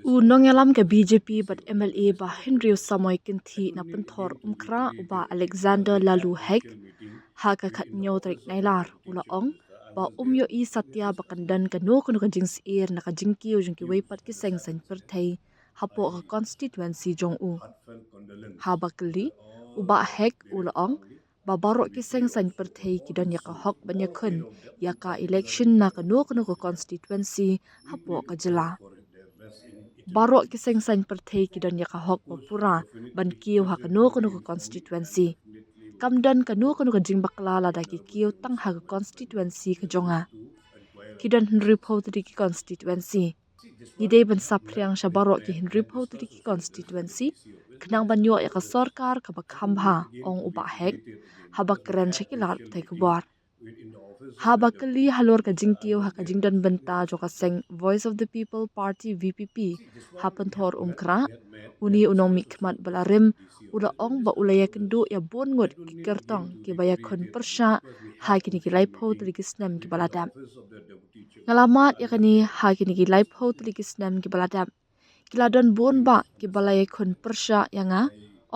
Unongelam ke BJP but MLA ba Henry Samoy Kinthi na Pynthorumkhrah uba Alexander Lalu Hek ha ka khat nyo trik nailar ula ong ba umyo I satya bakandan ka no kuno ka jingsyier na ka jingkiew jingki weipat ki seng sain pyrthei hapo ka constituency jong u ha bakli uba Hek ula ong ba barok ki seng sain pyrthei ki don ya ka hok banya khun ya ka election na ka no kuno ka constituency hapo ka jila barok ki seng sain pyrthei ki don ya ka hok pura ban kiu ha ka no kuno ka constituency kamdan ka no kuno ka jingbakla la da ki kiu tang ha ka constituency ka jonga ki don Henry Phoutri ki constituency gidei ban sapriang sha barok ki Henry Phoutri ki constituency knang ban yo ya ka sarkar ka bakhambha ong uba hek habak kren shakilat thai kubar habakali halor ka jingkiew ha ka jingdan banta jo ka seng Voice of the People Party VPP ha Pynthorumkhrah uni unong mikmat balarim ula ong ba ulaya kendu ya bon ngot ki kertong ki baya khon persha ha kini ki lai phot ri kisnam ki baladam ngalamat ya kani ha kini ki lai phot ri kisnam ki baladam kiladon bon ba ki balaya khon persha yanga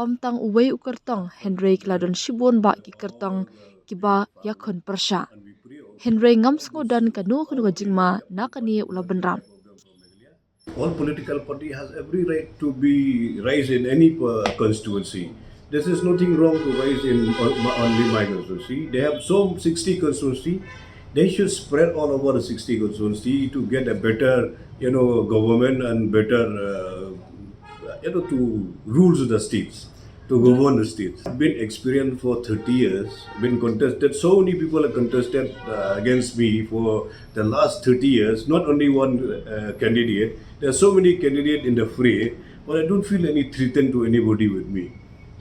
om tang uwei ukertong Henry kiladon shibon ba ki kertong ki ba ya khon persha Henry ngam dan kanu kanu jingma nakani ula benram. All political party has every right to be raised in any constituency. This is nothing wrong to raise in only my constituency. They have some 60 constituency. They should spread all over the 60 constituency to get a better, government and better, to rules the states, to govern the states. Been experienced for 30 years, been contested. So many people have contested against me for the last 30 years. Not only one candidate. There are so many candidates in the fray, but I don't feel any threat to anybody with me.